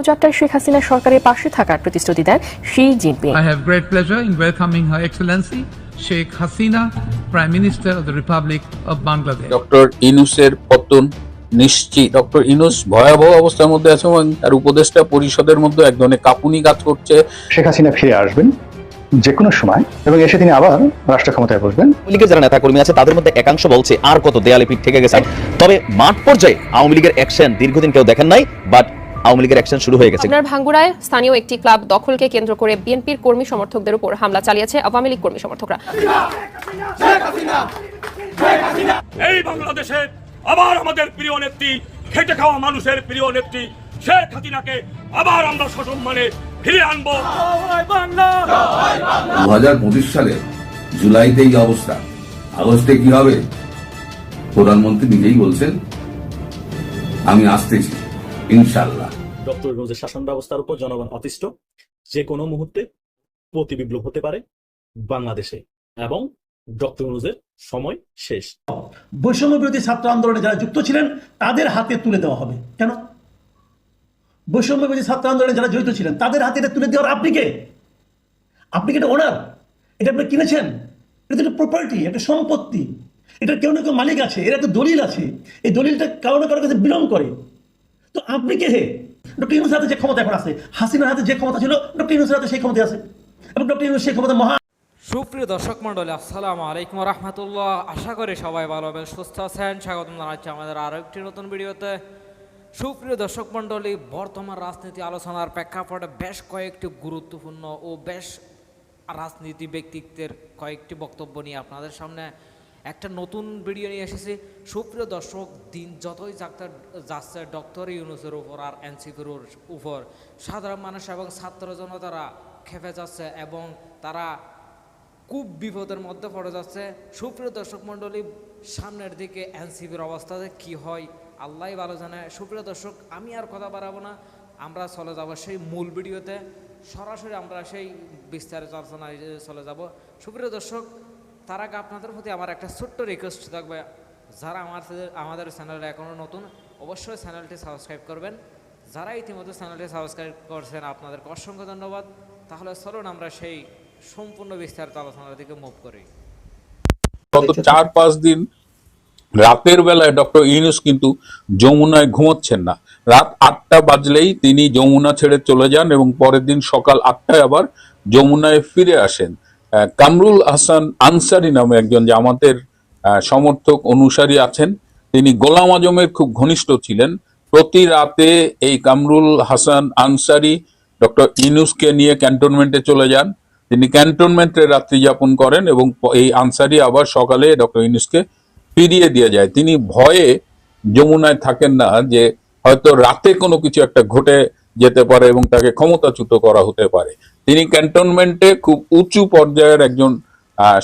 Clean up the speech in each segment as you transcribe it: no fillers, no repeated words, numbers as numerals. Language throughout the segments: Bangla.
যাত্রায় শেখ হাসিনা সরকারের পাশে থাকার প্রতিশ্রুতি দেন Xi Jinping. I have great pleasure in welcoming Her Excellency Sheikh Hasina, Prime Minister of the Republic of Bangladesh. Doctor ইউনূসের পতন নিশ্চিত। ডক্টর ইউনূস ভয়াবহ অবস্থার মধ্যে আছে এবং তার উপদেষ্টা পরিষদের মধ্যে এক ধরনের কাঁপুনি কাজ করছে। শেখ হাসিনা ফিরে আসবেন যে কোনো সময় এবং এসে তিনি আবার রাষ্ট্র ক্ষমতায় বসবেন। আওয়ামী লীগের যারা নেতা কর্মী আছে তাদের মধ্যে একাংশ বলছে আর কত দেয়ালে পিঠ থেকে গেছে। তবে মাঠ পর্যায়ে আওয়ামী লীগের অ্যাকশন দীর্ঘদিন কেউ দেখেন নাই, বাট আওয়ামী লীগের অ্যাকশন শুরু হয়ে গেছে। আপনার ভাঙ্গুড়ায় স্থানীয় একটি ক্লাব দখলকে কেন্দ্র করে বিএনপির কর্মী সমর্থকদের উপর হামলা চালিয়েছে আওয়ামী লীগ কর্মী সমর্থকরা। এই বাংলাদেশে আবার আমাদের প্রিয় নেত্রী, খেটে খাওয়া মানুষের প্রিয় নেত্রী শেখ হাসিনাকে আবার আমরা সসম্মানে ফিরে আনবো। 2025 সালে জুলাইতে এই অবস্থা, আগস্টে কি হবে? প্রধানমন্ত্রী নিজেই বলছেন আমি আসতেছি ইনশাআল্লাহ। ডক্টর ইউনূসের শাসন ব্যবস্থার উপর জনগণ অতিষ্ঠ। যে কোনো মুহূর্তে প্রতিবিপ্লব হতে পারে বাংলাদেশে এবং ডক্টর ইউনূসের সময় শেষ। বৈষম্য বিরোধী ছাত্র আন্দোলনে যারা যুক্ত ছিলেন তাদের হাতে তুলে দেওয়া হবে। কেন? বৈষম্য বিরোধী ছাত্র আন্দোলনে যারা জড়িত ছিলেন তাদের হাতে এটা তুলে দেওয়ার আপনি কে? আপনি কি এটা ওনার? এটা আপনি কিনেছেন? এটা একটা প্রপার্টি, একটা সম্পত্তি। এটা কেউ না কেউ মালিক আছে, এর একটা দলিল আছে। এই দলিলটা কারো না কারোর কাছে বিলং করে। তো আপনি কে হে? ডক্টর ইউনূসের হাতে যে ক্ষমতা এখন আছে, হাসিনার হাতে যে ক্ষমতা ছিল, ডক্টর ইউনূসের হাতে সেই ক্ষমতা আছে এবং ডক্টর ইউনূস সেই ক্ষমতা মহা। সুপ্রিয় দর্শক মন্ডলী, আসসালামু আলাইকুম রহমতুল্লাহ। আশা করি সবাই ভালো আছেন, সুস্থ আছেন। স্বাগত জানাচ্ছি আমাদের আরও একটি নতুন ভিডিওতে। সুপ্রিয় দর্শক মন্ডলী, বর্তমান রাজনীতি আলোচনার প্রেক্ষাপটে বেশ কয়েকটি গুরুত্বপূর্ণ ও বেশ রাজনীতি ব্যক্তিত্বের কয়েকটি বক্তব্য নিয়ে আপনাদের সামনে একটা নতুন ভিডিও নিয়ে এসেছি। সুপ্রিয় দর্শক, দিন যতই যাচ্ছে ডক্টর ইউনূসের উপর আর এনসিপির উপর সাধারণ মানুষ এবং ছাত্র জনতারা খেপে যাচ্ছে এবং তারা খুব বিপদের মধ্যে পড়ে যাচ্ছে। সুপ্রিয় দর্শক মণ্ডলী, সামনের দিকে এনসিপির অবস্থাতে কি হয় আল্লাহ ভালো জানে। সুপ্রিয় দর্শক, আমি আর কথা বাড়াবো না, আমরা চলে যাব সেই মূল ভিডিওতে। সরাসরি আমরা সেই বিস্তারিত আলোচনায় চলে যাব। সুপ্রিয় দর্শক, তার আগে আপনাদের প্রতি আমার একটা ছোট্ট রিকোয়েস্ট থাকবে, যারা আমাদের চ্যানেলে এখনও নতুন অবশ্যই চ্যানেলটি সাবস্ক্রাইব করবেন। যারা ইতিমধ্যে চ্যানেলটি সাবস্ক্রাইব করছেন আপনাদেরকে অসংখ্য ধন্যবাদ। তাহলে চলুন আমরা সেই সম্পূর্ণ বিস্তারিত আলোচনার দিকে মুভ করি। গত 4-5 দিন রাতের বেলায় ডক্টর ইউনূস কিন্তু যমুনায় ঘুমোচ্ছেন না। রাত 8টা বাজলেই তিনি যমুনা ছেড়ে চলে যান এবং পরের দিন সকাল 8টায় আবার যমুনায় ফিরে আসেন। কামরুল হাসান আনসারি নামে একজন জামাতের সমর্থক অনুসারী আছেন, তিনি গোলাম আজমের খুব ঘনিষ্ঠ ছিলেন। প্রতি রাতে এই কামরুল হাসান আনসারি ডক্টর ইউনূসকে নিয়ে ক্যান্টনমেন্টে চলে যান। তিনি ক্যান্টনমেন্টে রাত্রি যাপন করেন এবং এই আনসারি আবার সকালে ডক্টর ইউনূসকে ফিরিয়ে দিয়ে যায়। তিনি ভয়ে যমুনায় থাকেন না যে হয়তো রাতে কোনো কিছু একটা ঘটে যেতে পারে এবং তাকে ক্ষমতাচ্যুত করা হতে পারে। তিনি ক্যান্টনমেন্টে খুব উঁচু পর্যায়ের একজন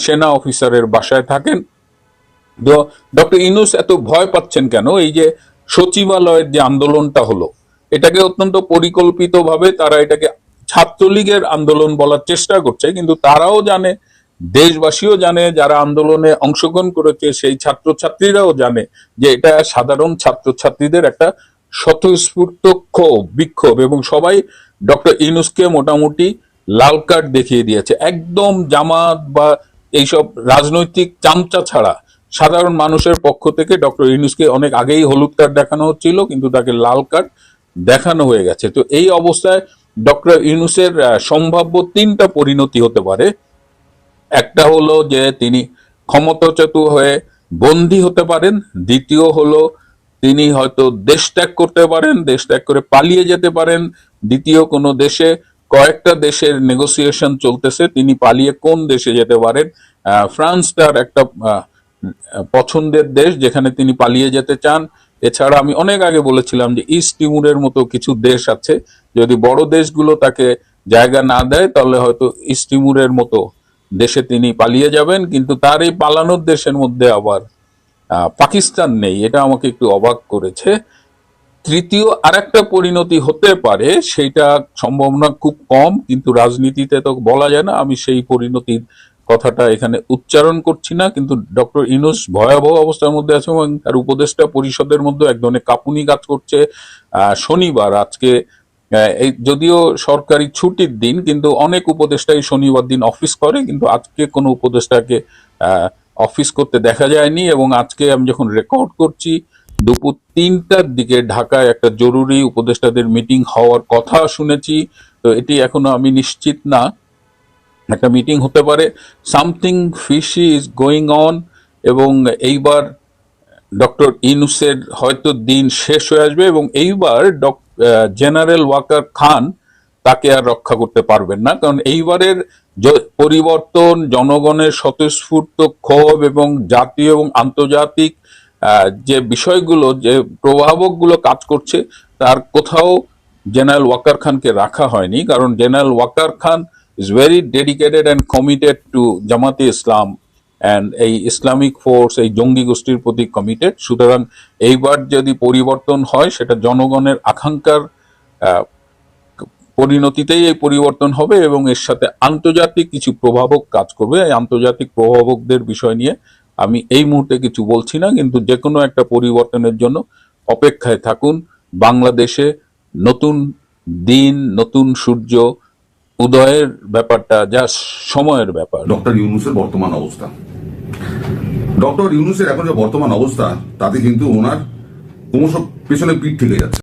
সেনা অফিসারের বাসায় থাকেন। তো ডক্টর ইউনূস এত ভয় পাচ্ছেন কেন? এই যে সচিবালয়ের যে আন্দোলনটা হলো, এটাকে অত্যন্ত পরিকল্পিতভাবে তারা এটাকে ছাত্রলীগের আন্দোলন বলার চেষ্টা করছে, কিন্তু তারাও জানে, দেশবাসীও জানে, যারা আন্দোলনে অংশগ্রহণ করেছে সেই ছাত্রছাত্রীরাও জানে যে এটা সাধারণ ছাত্রছাত্রীদের একটা স্বতঃস্ফূর্ত বিক্ষোভ এবং সবাই ডক্টর ইউনূসকে মোটামুটি লাল কার্ড দেখিয়ে দিয়েছে। একদম জামাত বা এইসব রাজনৈতিক চামচা ছাড়া সাধারণ মানুষের পক্ষ থেকে ডক্টর ইউনূসকে অনেক আগেই হলুদ কার্ড দেখানো হচ্ছিল, কিন্তু তাকে লাল কার্ড দেখানো হয়ে গেছে। তো এই অবস্থায় ডক্টর ইউনূসের সম্ভাব্য 3টা পরিণতি হতে পারে। একটা হলো যে তিনি ক্ষমতাচ্যুত হয়ে বন্দী হতে পারেন, দ্বিতীয় হলো তিনি হয়তো দেশ ত্যাগ করতে পারেন, দেশ ত্যাগ করে পালিয়ে যেতে পারেন। দ্বিতীয় কোনো দেশে, কয়েকটা দেশের নেগোসিয়েশন চলতেছে, তিনি পালিয়ে কোন দেশে যেতে পারেন। ফ্রান্স তার একটা পছন্দের দেশ যেখানে তিনি পালিয়ে যেতে চান। এছাড়া আমি অনেক আগে বলেছিলাম যে ইস্ট তিমুরের মতো কিছু দেশ আছে, যদি বড় দেশগুলো তাকে জায়গা না দেয় তাহলে হয়তো ইস্ট তিমুরের মতো দেশে তিনি পালিয়ে যাবেন। কিন্তু তার এই পালানোর দেশের মধ্যে আবার পাকিস্তান নেই, এটা আমাকে একটু অবাক করেছে। তৃতীয় আরেকটা পরিণতি হতে পারে, সেইটা সম্ভাবনা খুব কম, কিন্তু রাজনীতিতে তো বলা যায় না, আমি সেই পরিণতির কথাটা এখানে উচ্চারণ করছি না। কিন্তু ডক্টর ইউনূস ভয়াবহ অবস্থার মধ্যে আছে এবং তার উপদেষ্টা পরিষদের মধ্যে এক ধরনের কাঁপুনি কাজ করছে। শনিবার আজকে এই যদিও সরকারি ছুটির দিন, কিন্তু অনেক উপদেষ্টাই শনিবার দিন অফিস করে, কিন্তু আজকে কোনো উপদেষ্টাকে অফিস করতে দেখা যায়নি। এবং আজকে আমি যখন রেকর্ড করছি, দুপুর 3টার দিকে ঢাকায় একটা জরুরি উপদেষ্টাদের মিটিং হওয়ার কথা শুনেছি। তো এটি এখনো আমি নিশ্চিত না, একটা মিটিং হতে পারে, something fishy is going on. এবং এইবার ডক্টর ইউনূসের হয়তো দিন শেষ হয়ে আসবে, এবং এইবার জেনারেল ওয়াকার খান তাকে আর রক্ষা করতে পারবেন না। কারণ এইবারের পরিবর্তন, জনগণের স্বতঃস্ফূর্ত ক্ষোভ এবং জাতীয় এবং আন্তর্জাতিক যে বিষয়গুলো, যে প্রভাবকগুলো কাজ করছে, তার কোথাও জেনারেল ওয়াকার খানকে রাখা হয়নি। কারণ general Waker Khan is very dedicated and committed to Jamaat-e Islam and এই ইসলামিক ফোর্স, এই জঙ্গি গোষ্ঠীর প্রতি কমিটেড। সুতরাং এইবার যদি পরিবর্তন হয়, সেটা জনগণের আকাঙ্ক্ষার পরিণতিতেই এই পরিবর্তন হবে, এবং এর সাথে আন্তর্জাতিক কিছু প্রভাবক কাজ করবে। এই আন্তর্জাতিক প্রভাবকদের বিষয় নিয়ে আমি এই মুহূর্তে কিছু বলছি না, কিন্তু যে কোনো একটা পরিবর্তনের জন্য অপেক্ষায় থাকুন। বাংলাদেশে নতুন দিন, নতুন সূর্য উদয়ের ব্যাপারটা যা সময়ের ব্যাপার। ডক্টর ইউনূসের বর্তমান অবস্থা, ডক্টর ইউনূসের এখন যে বর্তমান অবস্থা, তাতে কিন্তু ওনার ক্রমশ পেছনে পিঠ থেকে যাচ্ছে।